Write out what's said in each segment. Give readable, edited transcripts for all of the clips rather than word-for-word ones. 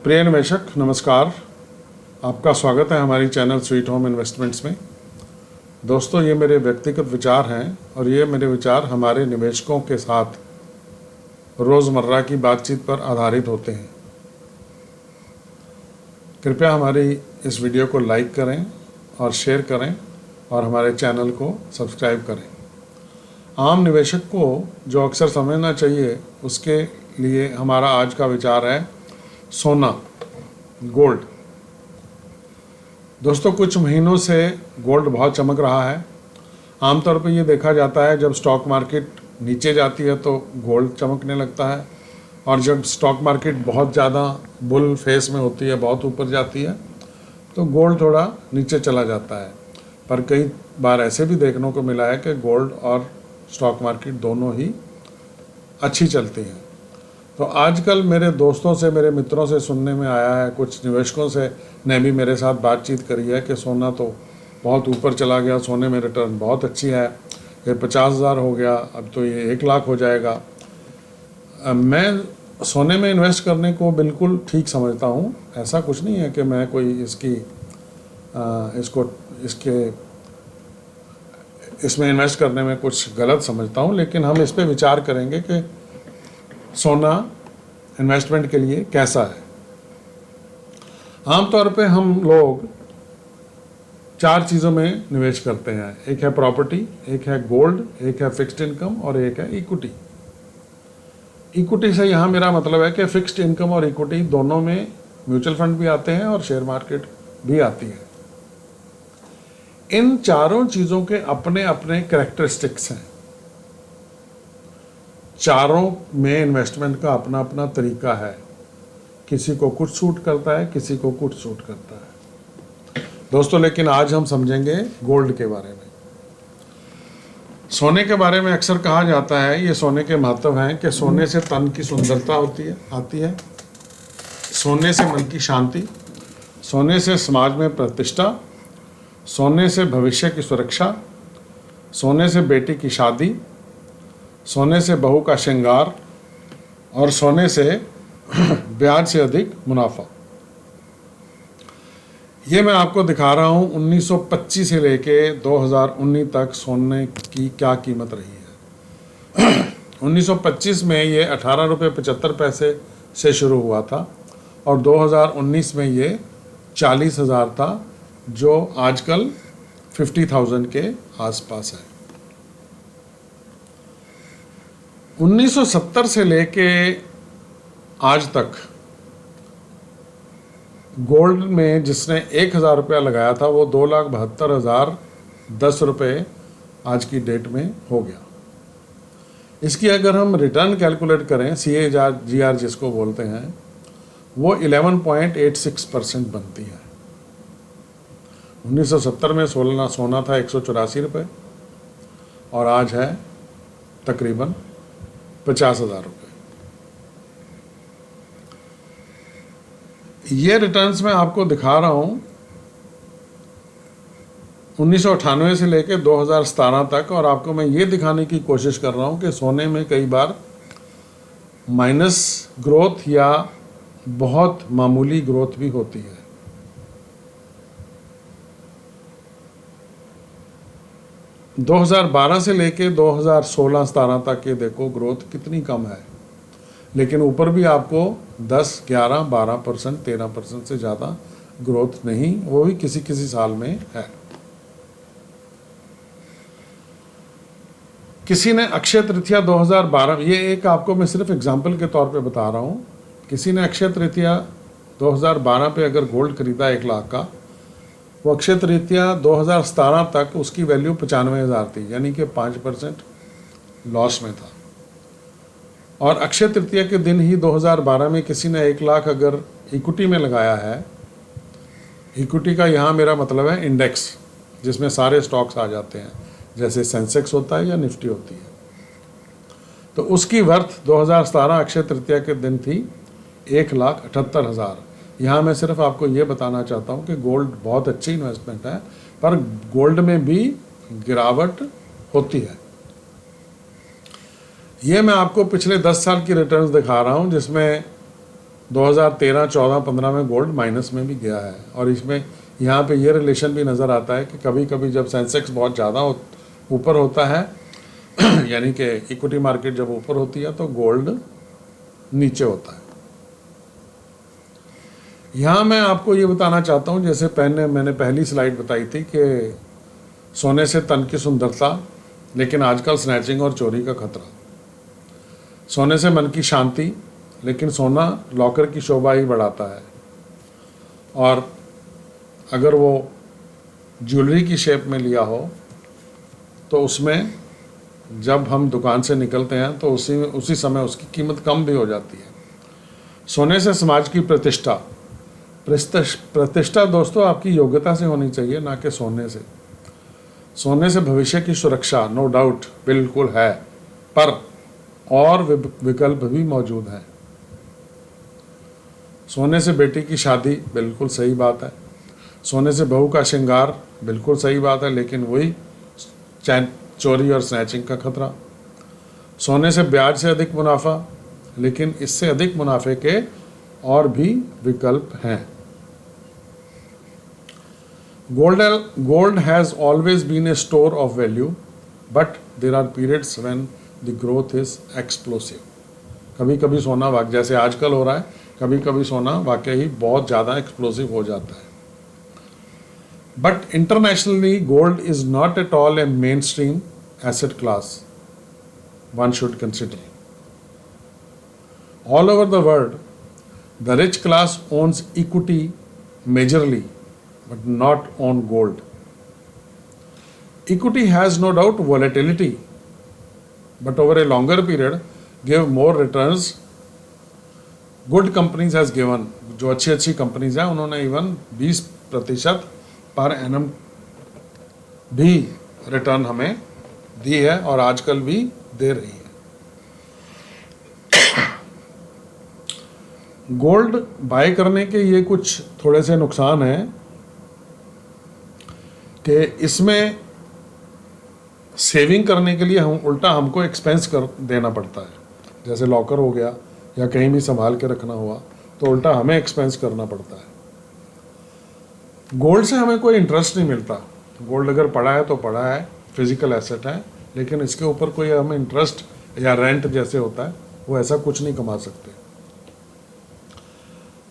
प्रिय निवेशक नमस्कार, आपका स्वागत है हमारी चैनल स्वीट होम इन्वेस्टमेंट्स में। दोस्तों, ये मेरे व्यक्तिगत विचार हैं और ये मेरे विचार हमारे निवेशकों के साथ रोज़मर्रा की बातचीत पर आधारित होते हैं। कृपया हमारी इस वीडियो को लाइक करें और शेयर करें और हमारे चैनल को सब्सक्राइब करें। आम निवेशक को जो अक्सर समझना चाहिए, उसके लिए हमारा आज का विचार है सोना, गोल्ड। दोस्तों, कुछ महीनों से गोल्ड बहुत चमक रहा है। आमतौर पर ये देखा जाता है जब स्टॉक मार्केट नीचे जाती है तो गोल्ड चमकने लगता है, और जब स्टॉक मार्केट बहुत ज़्यादा बुल फेस में होती है, बहुत ऊपर जाती है, तो गोल्ड थोड़ा नीचे चला जाता है। पर कई बार ऐसे भी देखने को मिला है कि गोल्ड और स्टॉक मार्केट दोनों ही अच्छी चलती हैं। तो आजकल मेरे दोस्तों से, मेरे मित्रों से सुनने में आया है, कुछ निवेशकों से ने भी मेरे साथ बातचीत करी है कि सोना तो बहुत ऊपर चला गया, सोने में रिटर्न बहुत अच्छी है, ये 50,000 हो गया, अब तो ये 1 लाख हो जाएगा। मैं सोने में इन्वेस्ट करने को बिल्कुल ठीक समझता हूँ। ऐसा कुछ नहीं है कि मैं कोई इसमें इन्वेस्ट करने में कुछ गलत समझता हूँ, लेकिन हम इस पे विचार करेंगे कि सोना इन्वेस्टमेंट के लिए कैसा है। आमतौर पे हम लोग 4 चीज़ों में निवेश करते हैं। एक है प्रॉपर्टी, एक है गोल्ड, एक है फिक्स्ड इनकम और एक है इक्विटी। इक्विटी से यहाँ मेरा मतलब है कि फिक्स्ड इनकम और इक्विटी दोनों में म्यूचुअल फंड भी आते हैं और शेयर मार्केट भी आती है। इन चारों चीज़ों के अपने अपने कैरेक्टरिस्टिक्स हैं। चारों में इन्वेस्टमेंट का अपना अपना तरीका है। किसी को कुछ सूट करता है, किसी को कुछ सूट करता है। दोस्तों, लेकिन आज हम समझेंगे गोल्ड के बारे में। सोने के बारे में अक्सर कहा जाता है, ये सोने के महत्व हैं कि सोने से तन की सुंदरता आती है, सोने से मन की शांति, सोने से समाज में प्रतिष्ठा, सोने से भविष्य की सुरक्षा, सोने से बेटी की शादी, सोने से बहू का श्रृंगार और सोने से ब्याज से अधिक मुनाफा। ये मैं आपको दिखा रहा हूँ 1925 से लेके 2019 तक सोने की क्या कीमत रही है। 1925 में ये 18 रुपये 75 पैसे से शुरू हुआ था और 2019 में ये 40,000 था, जो आजकल 50,000 के आसपास है। 1970 से लेके आज तक गोल्ड में जिसने 1,000 रुपया लगाया था वो 2,72,010 रुपये आज की डेट में हो गया। इसकी अगर हम रिटर्न कैलकुलेट करें, CAGR जिसको बोलते हैं, वो 11.86% बनती है। 1970 में सोना था 184 रुपये और आज है तकरीबन 50,000 रुपये। ये रिटर्न्स मैं आपको दिखा रहा हूँ 1998 से लेकर 2017 तक, और आपको मैं ये दिखाने की कोशिश कर रहा हूँ कि सोने में कई बार माइनस ग्रोथ या बहुत मामूली ग्रोथ भी होती है। दो 2012 से लेके 2016-17 तक ये देखो ग्रोथ कितनी कम है, लेकिन ऊपर भी आपको 10, 11, 12%, 13% से ज़्यादा ग्रोथ नहीं, वो भी किसी किसी साल में है। किसी ने अक्षय तृतीया 2012, ये एक आपको मैं सिर्फ एग्जाम्पल के तौर पे बता रहा हूँ, किसी ने अक्षय तृतीया 2012 पे अगर गोल्ड खरीदा 1 लाख का, वो अक्षय तृतीया 2017 तक उसकी वैल्यू 95,000 थी, यानी कि 5% लॉस में था। और अक्षय तृतीया के दिन ही 2012 में किसी ने 1 लाख अगर इक्विटी में लगाया है, इक्विटी का यहाँ मेरा मतलब है इंडेक्स, जिसमें सारे स्टॉक्स आ जाते हैं, जैसे सेंसेक्स होता है या निफ्टी होती है, तो उसकी वर्थ 2017 अक्षय तृतीया के दिन थी 1,78,000। यहाँ मैं सिर्फ आपको ये बताना चाहता हूँ कि गोल्ड बहुत अच्छी इन्वेस्टमेंट है, पर गोल्ड में भी गिरावट होती है। ये मैं आपको पिछले 10 साल की रिटर्न्स दिखा रहा हूँ, जिसमें 2013, 14, 15 में गोल्ड माइनस में भी गया है। और इसमें यहाँ पे ये रिलेशन भी नज़र आता है कि कभी कभी जब सेंसेक्स बहुत ज़्यादा ऊपर होता है यानी कि इक्विटी मार्केट जब ऊपर होती है तो गोल्ड नीचे होता है। यहाँ मैं आपको ये बताना चाहता हूँ, जैसे मैंने पहली स्लाइड बताई थी कि सोने से तन की सुंदरता, लेकिन आजकल स्नैचिंग और चोरी का खतरा। सोने से मन की शांति, लेकिन सोना लॉकर की शोभा ही बढ़ाता है। और अगर वो ज्वेलरी की शेप में लिया हो तो उसमें जब हम दुकान से निकलते हैं तो उसी समय उसकी कीमत कम भी हो जाती है। सोने से समाज की प्रतिष्ठा दोस्तों आपकी योग्यता से होनी चाहिए, ना कि सोने से। सोने से भविष्य की सुरक्षा नो डाउट बिल्कुल है, पर और विकल्प भी मौजूद हैं। सोने से बेटी की शादी बिल्कुल सही बात है, सोने से बहू का श्रृंगार बिल्कुल सही बात है, लेकिन वही चोरी और स्नैचिंग का खतरा। सोने से ब्याज से अधिक मुनाफा, लेकिन इससे अधिक मुनाफे के और भी विकल्प हैं। Gold has always been a store of value, but there are periods when the growth is explosive. कभी कभी सोना जैसे आजकल हो रहा है, कभी कभी सोना वाकई ही बहुत ज़्यादा एक्सप्लोसिव हो जाता है। But internationally, gold is not at all a mainstream asset class one should consider. All over the world, the rich class owns equity majorly, but not on gold. Equity has no doubt volatility, but over a longer period give more returns. Good companies has given, जो अच्छी companies हैं उन्होंने even 20% per annum भी return हमें दी है और आजकल भी दे रही है। गोल्ड बाय करने के ये कुछ थोड़े से नुकसान हैं कि इसमें सेविंग करने के लिए हमको एक्सपेंस कर देना पड़ता है। जैसे लॉकर हो गया या कहीं भी संभाल के रखना हुआ तो उल्टा हमें एक्सपेंस करना पड़ता है। गोल्ड से हमें कोई इंटरेस्ट नहीं मिलता। गोल्ड अगर पड़ा है तो पड़ा है, फिजिकल एसेट है, लेकिन इसके ऊपर कोई हमें इंटरेस्ट या रेंट जैसे होता है वो ऐसा कुछ नहीं कमा सकते।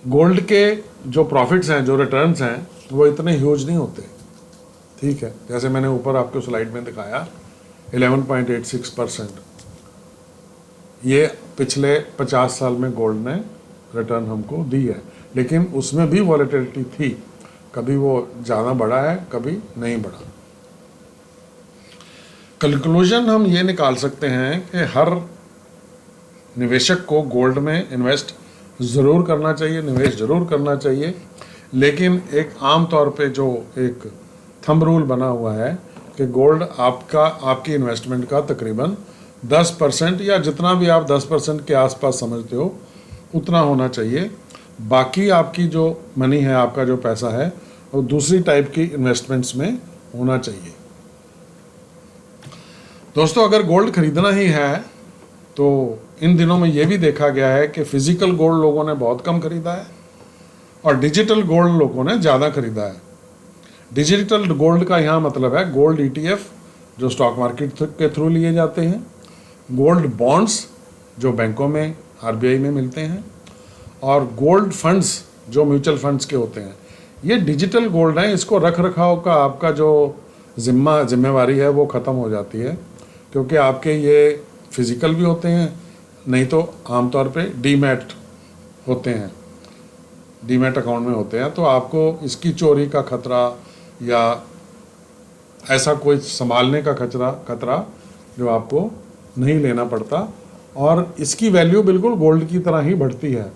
गोल्ड के जो प्रॉफिट्स हैं, जो रिटर्न्स हैं, वो इतने ह्यूज नहीं होते। ठीक है, जैसे मैंने ऊपर आपको स्लाइड में दिखाया 11.86% ये पिछले 50 साल में गोल्ड ने रिटर्न हमको दी है, लेकिन उसमें भी वॉलेटिलिटी थी। कभी वो ज़्यादा बढ़ा है, कभी नहीं बढ़ा। कंक्लूजन हम ये निकाल सकते हैं कि हर निवेशक को गोल्ड में इन्वेस्ट ज़रूर करना चाहिए, निवेश ज़रूर करना चाहिए, लेकिन एक आम तौर पे जो एक थंब रूल बना हुआ है कि गोल्ड आपकी इन्वेस्टमेंट का तकरीबन 10% या जितना भी आप 10% के आसपास समझते हो उतना होना चाहिए। बाकी आपकी जो मनी है, आपका जो पैसा है, वो दूसरी टाइप की इन्वेस्टमेंट्स में होना चाहिए। दोस्तों, अगर गोल्ड खरीदना ही है तो इन दिनों में ये भी देखा गया है कि फिजिकल गोल्ड लोगों ने बहुत कम खरीदा है और डिजिटल गोल्ड लोगों ने ज़्यादा खरीदा है। डिजिटल गोल्ड का यहाँ मतलब है गोल्ड ETF जो स्टॉक मार्केट के थ्रू लिए जाते हैं, गोल्ड बॉन्ड्स जो बैंकों में RBI में मिलते हैं, और गोल्ड फंड्स जो म्यूचुअल फंड्स के होते हैं। ये डिजिटल गोल्ड है, इसको रख रखाव का आपका जो जिम्मेवारी है वो ख़त्म हो जाती है, क्योंकि आपके ये फिज़िकल भी होते हैं, नहीं तो आमतौर पे डीमैट होते हैं, डीमैट अकाउंट में होते हैं। तो आपको इसकी चोरी का खतरा या ऐसा कोई संभालने का खतरा जो आपको नहीं लेना पड़ता, और इसकी वैल्यू बिल्कुल गोल्ड की तरह ही बढ़ती है,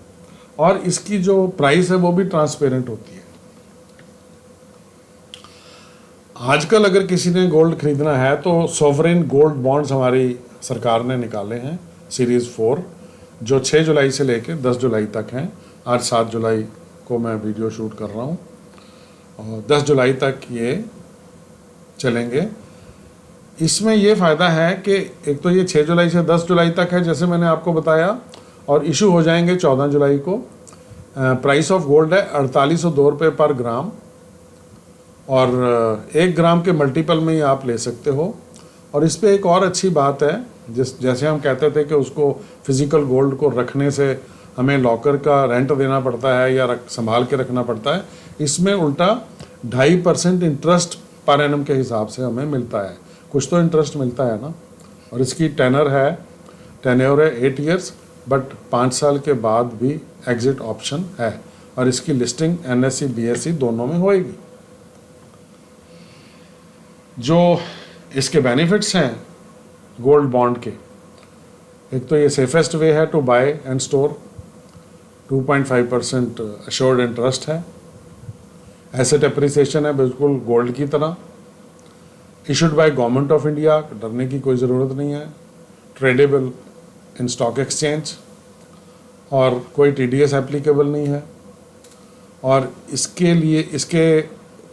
और इसकी जो प्राइस है वो भी ट्रांसपेरेंट होती है। आजकल अगर किसी ने गोल्ड खरीदना है तो सॉवरेन गोल्ड बॉन्ड्स हमारी सरकार ने निकाले हैं सीरीज़ 4, जो 6 जुलाई से लेकर 10 जुलाई तक हैं। आज 7 जुलाई को मैं वीडियो शूट कर रहा हूँ और 10 जुलाई तक ये चलेंगे। इसमें ये फ़ायदा है कि एक तो ये 6 जुलाई से 10 जुलाई तक है जैसे मैंने आपको बताया, और इशू हो जाएंगे 14 जुलाई को। प्राइस ऑफ गोल्ड है 4802 रुपये पर ग्राम, और 1 ग्राम के मल्टीपल में ही आप ले सकते हो। और इस पे एक और अच्छी बात है, जैसे हम कहते थे कि उसको फिज़िकल गोल्ड को रखने से हमें लॉकर का रेंट देना पड़ता है या संभाल के रखना पड़ता है, इसमें उल्टा 2.5% इंटरेस्ट पर एनम के हिसाब से हमें मिलता है। कुछ तो इंटरेस्ट मिलता है ना। और इसकी टेन्योर है 8 ईयर्स, बट 5 साल के बाद भी एग्जिट ऑप्शन है, और इसकी लिस्टिंग NSE BSE दोनों में होएगी। जो इसके बेनिफिट्स हैं गोल्ड बॉन्ड के, एक तो ये सेफेस्ट वे है to buy and store, 2.5% assured interest है, एसेट एप्रिसिएशन है बिल्कुल गोल्ड की तरह, issued by government of India, डरने की कोई ज़रूरत नहीं है, ट्रेडेबल इन स्टॉक एक्सचेंज, और कोई TDS एप्लीकेबल नहीं है, और इसके लिए इसके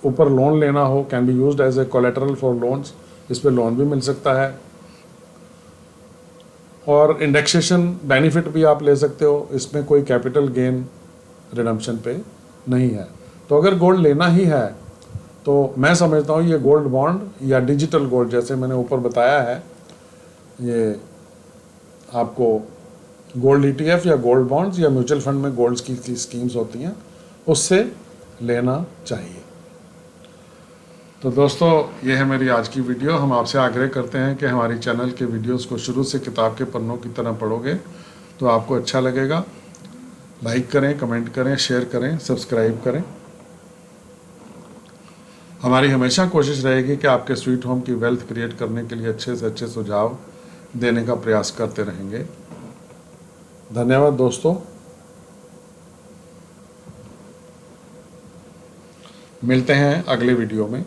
ऊपर लोन लेना हो can be used as a collateral for loans, इस पर लोन भी मिल सकता है, और इंडेक्सेशन बेनिफिट भी आप ले सकते हो, इसमें कोई कैपिटल गेन रिडम्पशन पे नहीं है। तो अगर गोल्ड लेना ही है तो मैं समझता हूँ ये गोल्ड बॉन्ड या डिजिटल गोल्ड, जैसे मैंने ऊपर बताया है, ये आपको गोल्ड ETF या गोल्ड बॉन्ड्स या म्यूचुअल फंड में गोल्ड्स की स्कीम्स होती हैं, उससे लेना चाहिए। तो दोस्तों, ये है मेरी आज की वीडियो। हम आपसे आग्रह करते हैं कि हमारी चैनल के वीडियोस को शुरू से किताब के पन्नों की तरह पढ़ोगे तो आपको अच्छा लगेगा। लाइक करें, कमेंट करें, शेयर करें, सब्सक्राइब करें। हमारी हमेशा कोशिश रहेगी कि आपके स्वीट होम की वेल्थ क्रिएट करने के लिए अच्छे से अच्छे सुझाव देने का प्रयास करते रहेंगे। धन्यवाद दोस्तों, मिलते हैं अगले वीडियो में।